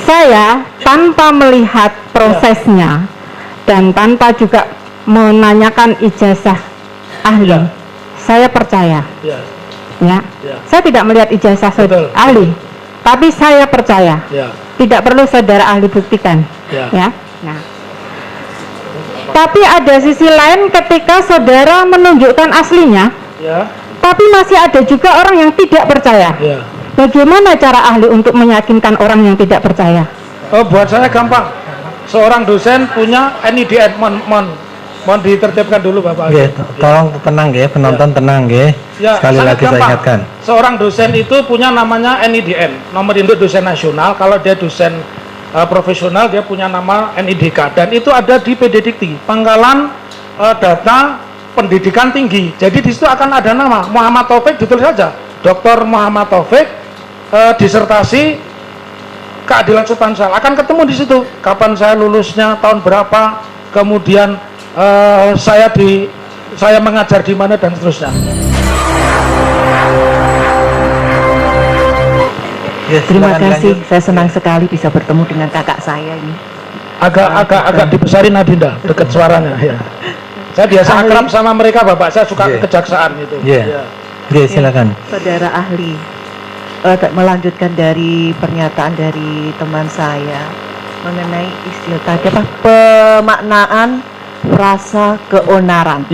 saya tanpa melihat prosesnya dan tanpa juga menanyakan ijazah ahli, saya percaya. Ya, saya tidak melihat ijazah ahli, tapi saya percaya. Tidak perlu saudara ahli buktikan. Ya. Nah, tapi ada sisi lain ketika saudara menunjukkan aslinya, tapi masih ada juga orang yang tidak percaya. Bagaimana cara ahli untuk meyakinkan orang yang tidak percaya? Buat saya gampang. Seorang dosen punya NIDN, mohon ditertibkan dulu Bapak. Tolong tenang ya, penonton tenang ya. Sekali lagi saya ingatkan. Seorang dosen itu punya namanya NIDN, nomor induk dosen nasional. Kalau dia dosen profesional, dia punya nama NIDK, dan itu ada di PDDikti, Pangkalan Data Pendidikan Tinggi. Jadi di situ akan ada nama Muhammad Taufik, ditulis saja Dr. Muhammad Taufik, disertasi keadilan substansial, akan ketemu di situ kapan saya lulusnya, tahun berapa, kemudian saya mengajar di mana dan seterusnya. Terima kasih, saya senang sekali bisa bertemu dengan kakak saya ini. Agak dibesarin Adinda, dekat suaranya ya. Saya biasa akrab sama mereka, Bapak. Saya suka kejaksaan itu. Silakan. Saudara ahli, melanjutkan dari pernyataan dari teman saya mengenai istilah tadi apa, pemaknaan frasa keonaran.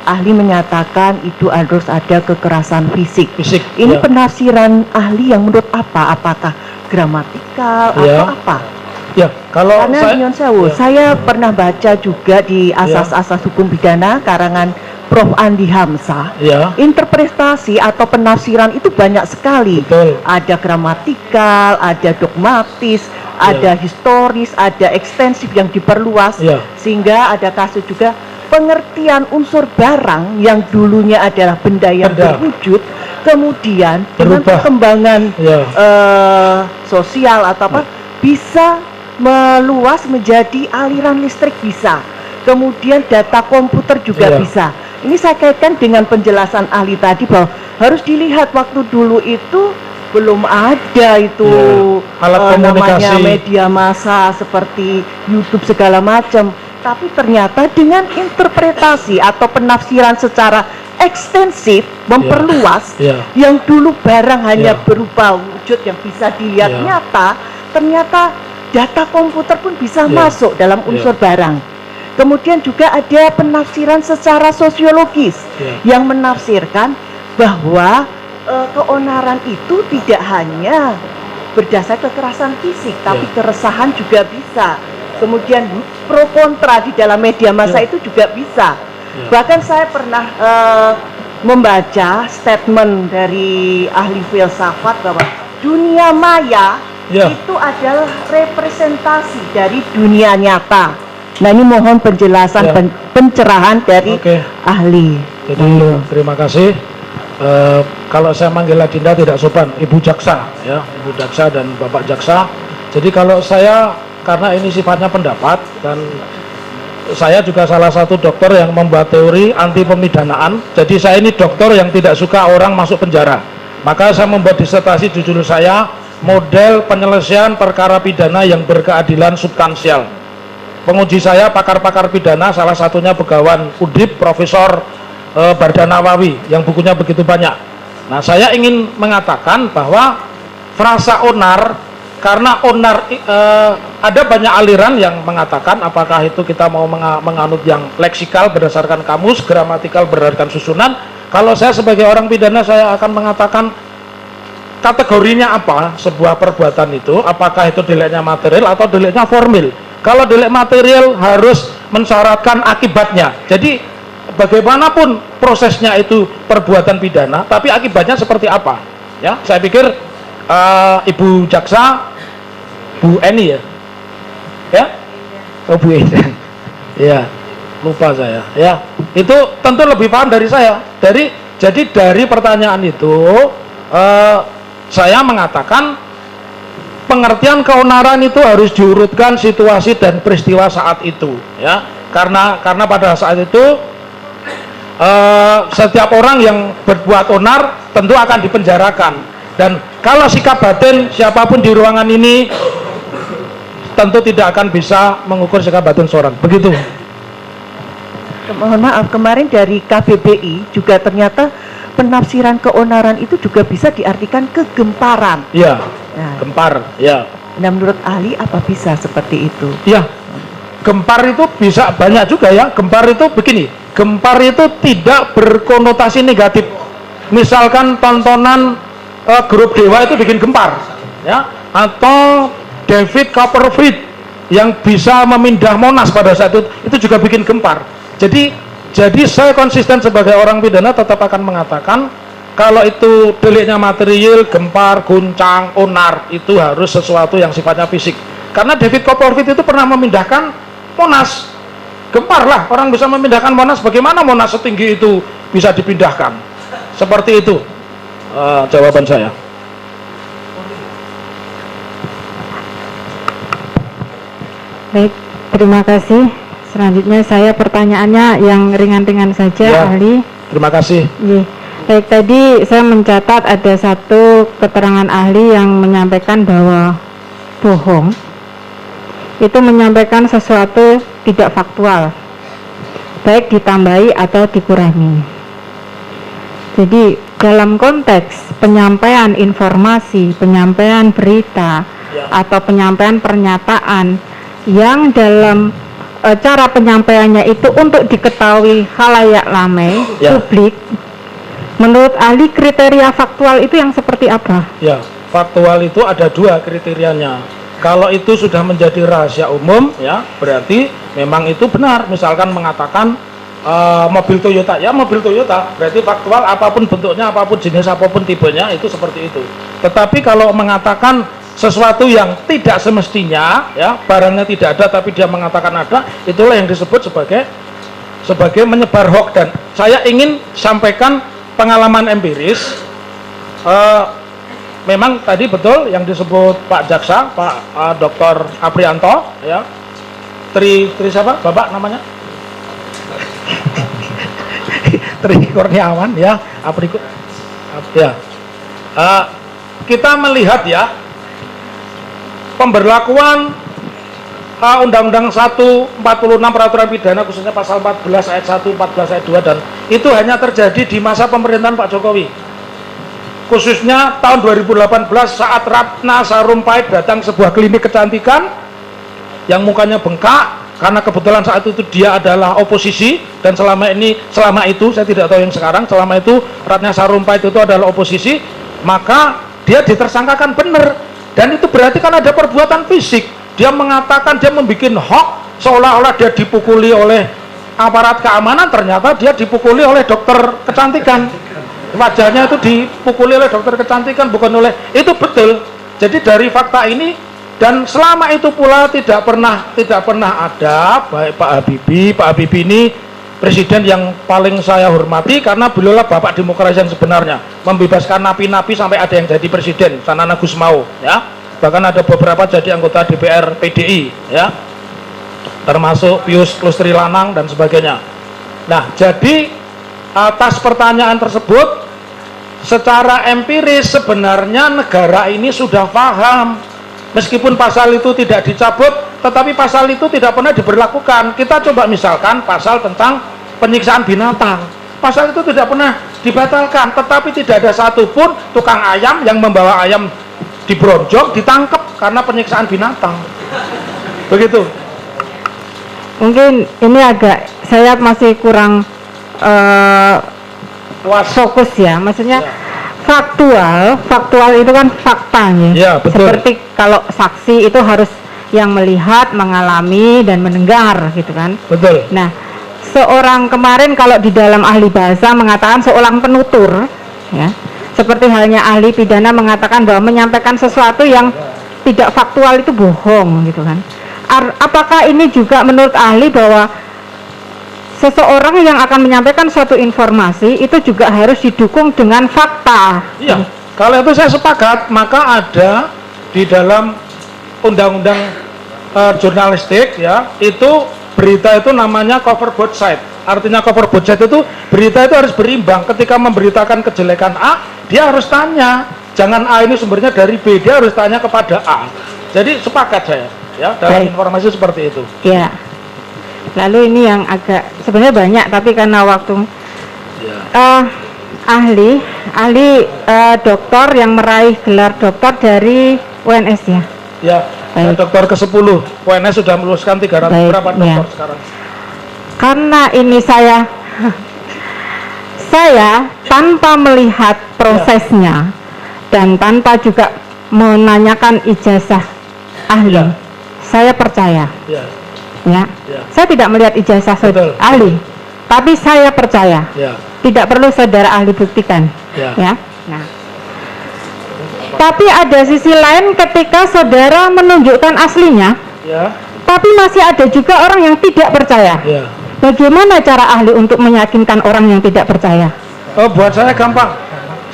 Ahli menyatakan itu harus ada kekerasan fisik. Ini penafsiran ahli yang menurut apa? Apakah gramatikal atau apa? Kalau karena saya pernah baca juga di asas-asas hukum pidana karangan Prof. Andi Hamzah, interpretasi atau penafsiran itu banyak sekali. Ada gramatikal, ada dogmatis, ada historis, ada ekstensif yang diperluas, sehingga ada kasus juga pengertian unsur barang yang dulunya adalah benda yang berwujud, kemudian dengan perkembangan sosial atau apa, bisa meluas menjadi aliran listrik, bisa, kemudian data komputer juga bisa. Ini saya kaitkan dengan penjelasan ahli tadi bahwa harus dilihat waktu dulu itu belum ada itu alat komunikasi, namanya media massa seperti YouTube segala macam, tapi ternyata dengan interpretasi atau penafsiran secara ekstensif memperluas, yang dulu barang hanya berupa wujud yang bisa dilihat nyata, ternyata data komputer pun bisa masuk dalam unsur barang. Kemudian juga ada penafsiran secara sosiologis yang menafsirkan bahwa keonaran itu tidak hanya berdasar kekerasan fisik, tapi keresahan juga bisa. Kemudian pro kontra di dalam media massa itu juga bisa. Bahkan saya pernah membaca statement dari ahli filsafat bahwa dunia maya itu adalah representasi dari dunia nyata. Nah, ini mohon penjelasan pencerahan dari ahli. Jadi terima kasih. Kalau saya manggil Adinda tidak sopan, Ibu Jaksa ya, Ibu Jaksa dan Bapak Jaksa. Jadi kalau saya, karena ini sifatnya pendapat, dan saya juga salah satu dokter yang membuat teori anti pemidanaan. Jadi saya ini dokter yang tidak suka orang masuk penjara. Maka saya membuat disertasi judul saya model penyelesaian perkara pidana yang berkeadilan substansial. Penguji saya pakar-pakar pidana, salah satunya Begawan Undip, Profesor Bardanawawi, yang bukunya begitu banyak. Nah, saya ingin mengatakan bahwa frasa onar, karena onar ada banyak aliran yang mengatakan apakah itu kita mau menganut yang leksikal berdasarkan kamus, gramatikal berdasarkan susunan. Kalau saya sebagai orang pidana, saya akan mengatakan kategorinya apa sebuah perbuatan itu, apakah itu deliknya material atau deliknya formil. Kalau delik material harus mensyaratkan akibatnya. Jadi bagaimanapun prosesnya itu perbuatan pidana, tapi akibatnya seperti apa? Ya, saya pikir Ibu Jaksa, Bu Eni ya, oh Bu Eni, ya, lupa saya. Ya, itu tentu lebih paham dari saya. Jadi dari pertanyaan itu, saya mengatakan pengertian keonaran itu harus diurutkan situasi dan peristiwa saat itu, ya, karena pada saat itu setiap orang yang berbuat onar tentu akan dipenjarakan, dan kalau sikap batin siapapun di ruangan ini tentu tidak akan bisa mengukur sikap batin seorang. Begitu. Mohon maaf, kemarin dari KBBI juga ternyata penafsiran keonaran itu juga bisa diartikan kegemparan. Iya. Nah, Gempar. Ya. nah, menurut ahli apa bisa seperti itu? Iya. Gempar itu bisa banyak juga ya. Gempar itu begini. Gempar itu tidak berkonotasi negatif. Misalkan tontonan grup Dewa itu bikin gempar, ya. Atau David Copperfield yang bisa memindah Monas pada saat itu juga bikin gempar. Jadi saya konsisten sebagai orang pidana tetap akan mengatakan kalau itu deliknya material, gempar, guncang, onar, itu harus sesuatu yang sifatnya fisik. Karena David Copperfield itu pernah memindahkan Monas. Gempar lah, orang bisa memindahkan Monas. Bagaimana Monas setinggi itu bisa dipindahkan? Seperti itu jawaban saya. Baik, terima kasih. Selanjutnya saya pertanyaannya yang ringan-ringan saja, Ya, ahli. terima kasih. Iya. Baik, tadi saya mencatat ada satu keterangan ahli yang menyampaikan bahwa bohong itu menyampaikan sesuatu tidak faktual, baik ditambahi atau dikurangi. Jadi dalam konteks penyampaian informasi, penyampaian berita, atau penyampaian pernyataan yang dalam cara penyampaiannya itu untuk diketahui khalayak ramai, publik, menurut ahli kriteria faktual itu yang seperti apa? Ya, faktual itu ada dua kriterianya. Kalau itu sudah menjadi rahasia umum, ya berarti memang itu benar. Misalkan mengatakan mobil Toyota, ya mobil Toyota, berarti faktual, apapun bentuknya, apapun jenis, apapun tipenya, itu seperti itu. Tetapi kalau mengatakan sesuatu yang tidak semestinya, ya barangnya tidak ada tapi dia mengatakan ada, itulah yang disebut sebagai menyebar hoax. Dan saya ingin sampaikan pengalaman empiris. Memang tadi betul yang disebut Pak Jaksa, Pak Dr. Aprianto, ya Tri siapa bapak namanya? Tri Kurniawan, ya Aprikut, ya. Kita melihat ya pemberlakuan Undang-Undang 146 Peraturan Pidana khususnya pasal 14 ayat 1, 14 ayat 2, dan itu hanya terjadi di masa pemerintahan Pak Jokowi. Khususnya tahun 2018 saat Ratna Sarumpait datang sebuah klinik kecantikan yang mukanya bengkak karena kebetulan saat itu dia adalah oposisi, dan selama itu saya tidak tahu yang sekarang, selama itu Ratna Sarumpait itu adalah oposisi, maka dia ditersangkakan benar. Dan itu berarti kan ada perbuatan fisik. Dia mengatakan, dia membuat hoax seolah-olah dia dipukuli oleh aparat keamanan, ternyata dia dipukuli oleh dokter kecantikan. Wajahnya itu dipukuli oleh dokter kecantikan, bukan oleh, itu betul. Jadi dari fakta ini, dan selama itu pula tidak pernah ada, baik Pak Habibie ini presiden yang paling saya hormati karena beliaulah bapak demokrasi yang sebenarnya, membebaskan napi-napi sampai ada yang jadi presiden, Sanana Gusmao, ya. Bahkan ada beberapa jadi anggota DPR PDI, ya, termasuk Pius Lustri Lanang dan sebagainya. Nah, jadi atas pertanyaan tersebut, secara empiris sebenarnya negara ini sudah paham, meskipun pasal itu tidak dicabut, tetapi pasal itu tidak pernah diberlakukan. Kita coba misalkan pasal tentang penyiksaan binatang, pasal itu tidak pernah dibatalkan, tetapi tidak ada satupun tukang ayam yang membawa ayam di Bronjong ditangkap karena penyiksaan binatang. Begitu. Mungkin ini agak, saya masih kurang fokus ya, maksudnya faktual itu kan faktanya. Ya, betul. Seperti kalau saksi itu harus yang melihat, mengalami dan mendengar gitu kan. Betul. Nah, seorang kemarin kalau di dalam ahli bahasa mengatakan seorang penutur, ya, seperti halnya ahli pidana mengatakan bahwa menyampaikan sesuatu yang tidak faktual itu bohong gitu kan. Apakah ini juga menurut ahli bahwa seseorang yang akan menyampaikan suatu informasi itu juga harus didukung dengan fakta? Iya, kalau itu saya sepakat. Maka ada di dalam undang-undang jurnalistik, ya, itu berita itu namanya cover both side. Artinya cover both side itu berita itu harus berimbang. Ketika memberitakan kejelekan A, dia harus tanya, jangan A ini sumbernya dari B, dia harus tanya kepada A. Jadi sepakat saya. ya, dalam Baik. informasi seperti itu. Ya. Lalu ini yang agak sebenarnya banyak tapi karena waktu Ya. ahli dokter yang meraih gelar dokter dari UNS ya. Ya, Baik. dokter ke-10 UNS sudah meluluskan 300 Baik, berapa dokter ya. sekarang? Karena ini saya tanpa melihat prosesnya dan tanpa juga menanyakan ijazah ahli, Ya. saya percaya. Ya, Ya. ya, Saya tidak melihat ijazah Betul. ahli, tapi saya percaya. ya, Tidak perlu saudara ahli buktikan. ya, Ya. Nah, tapi ada sisi lain ketika saudara menunjukkan aslinya, ya, tapi masih ada juga orang yang tidak percaya. ya. Bagaimana cara ahli untuk meyakinkan orang yang tidak percaya? Oh, buat saya gampang.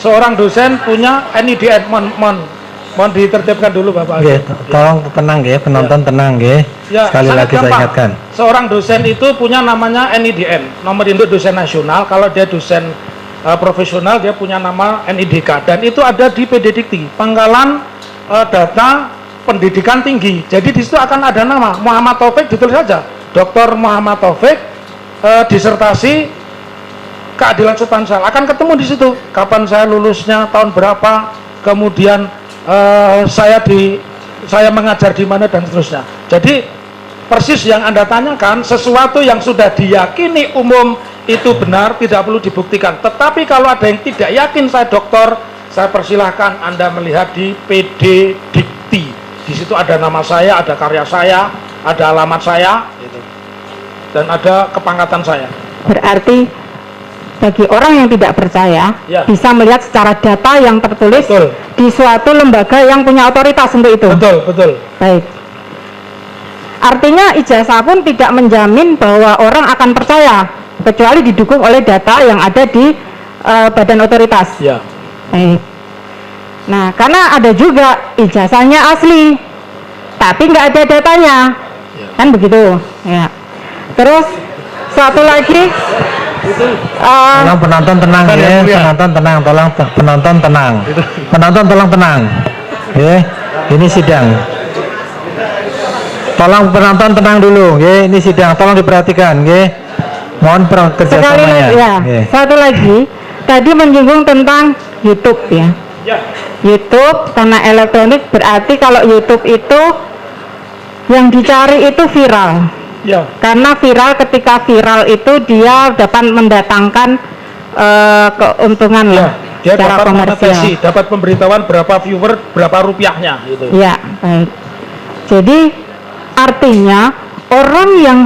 Seorang dosen punya NIDN, mohon ditertibkan dulu Bapak. Nggih, tolong tenang nggih, penonton tenang nggih. Ya, Sekali sangat lagi saya gampang. ingatkan. Seorang dosen itu punya namanya NIDN, nomor induk dosen nasional. Kalau dia dosen profesional, dia punya nama NIDK, dan itu ada di PDDikti, Pangkalan Data Pendidikan Tinggi. Jadi di situ akan ada nama Muhammad Taufik, ditulis saja Dr. Muhammad Taufik, disertasi keadilan substansial, akan ketemu di situ kapan saya lulusnya, tahun berapa, kemudian saya mengajar di mana dan seterusnya. Jadi persis yang Anda tanyakan, sesuatu yang sudah diyakini umum itu benar, tidak perlu dibuktikan. Tetapi kalau ada yang tidak yakin saya dokter, saya persilahkan Anda melihat di PD Dikti. Di situ ada nama saya, ada karya saya, ada alamat saya, gitu. Dan ada kepangkatan saya. Berarti bagi orang yang tidak percaya, Ya. bisa melihat secara data yang tertulis Betul. di suatu lembaga yang punya otoritas untuk itu. Betul, betul. Baik. Artinya ijazah pun tidak menjamin bahwa orang akan percaya, kecuali didukung oleh data yang ada di badan otoritas. Ya. Baik. Nah, karena ada juga ijazahnya asli, tapi nggak ada datanya, Ya. kan begitu. Ya. Terus satu lagi, Tolong penonton tenang Kan ya, yang mulia. penonton tenang, tolong penonton tenang. Penonton tolong tenang. Oke, ini sidang. Tolong penonton tenang dulu, oke, ini sidang, tolong diperhatikan, oke. Mohon sekali kerjasamanya. lagi, ya, Oke. satu lagi, tadi menyinggung tentang YouTube ya. Ya. YouTube karena elektronik, berarti kalau YouTube itu yang dicari itu viral. Ya. Karena viral, ketika viral itu dia dapat mendatangkan keuntungan Ya. lah Dia secara dapat komersial. monetasi, dapat pemberitahuan berapa viewer, berapa rupiahnya gitu. Ya, baik. Jadi artinya orang yang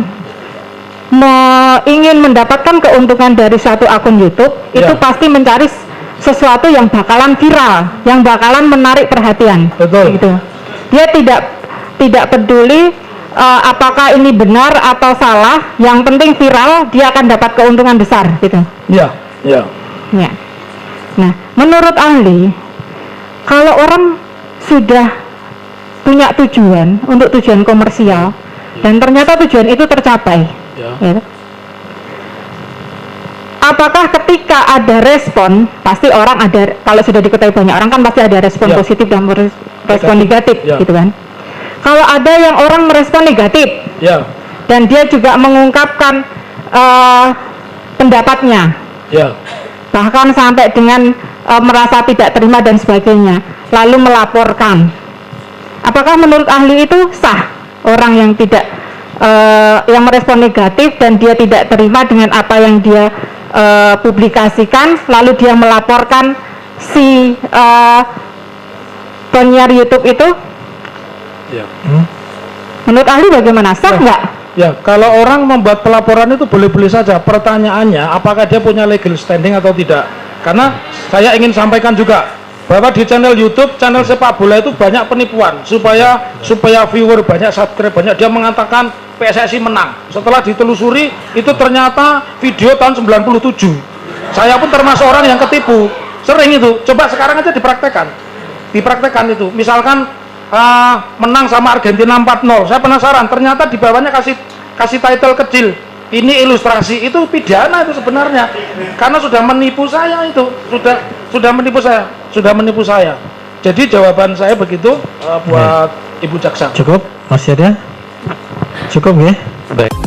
ingin mendapatkan keuntungan dari satu akun YouTube itu Ya. pasti mencari sesuatu yang bakalan viral, yang bakalan menarik perhatian. Betul. Gitu. Dia tidak peduli apakah ini benar atau salah, yang penting viral, dia akan dapat keuntungan besar gitu. Ya. Ya. Ya. Nah, menurut ahli, kalau orang sudah punya tujuan untuk tujuan komersial dan ternyata tujuan itu tercapai, Ya. gitu. Apakah ketika ada respon, pasti orang ada, kalau sudah diketahui banyak orang kan pasti ada respon Ya. positif dan respon negatif, Ya. gitu kan? Kalau ada yang orang merespon negatif Ya. dan dia juga mengungkapkan pendapatnya, Ya. bahkan sampai dengan merasa tidak terima dan sebagainya, lalu melaporkan, apakah menurut ahli itu sah orang yang tidak yang merespon negatif dan dia tidak terima dengan apa yang dia publikasikan, lalu dia melaporkan si penyiar YouTube itu, Ya. menurut ahli bagaimana, sah nggak? Ya, kalau orang membuat pelaporan itu boleh-boleh saja. Pertanyaannya, apakah dia punya legal standing atau tidak? Karena saya ingin sampaikan juga bahwa di channel YouTube, channel sepak bola itu banyak penipuan supaya viewer banyak, subscribe banyak. Dia mengatakan PSSI menang. Setelah ditelusuri, itu ternyata video tahun 97. Saya pun termasuk orang yang ketipu. Sering itu. Coba sekarang aja dipraktekkan. Dipraktekkan itu. Misalkan menang sama Argentina 4-0. Saya penasaran, ternyata di bawahnya kasih title kecil. Ini ilustrasi, itu pidana itu sebenarnya. Karena sudah menipu saya itu. Sudah menipu saya. Jadi jawaban saya begitu buat Ibu Jaksa. Cukup? Masih ada? Cukup ya? Baik.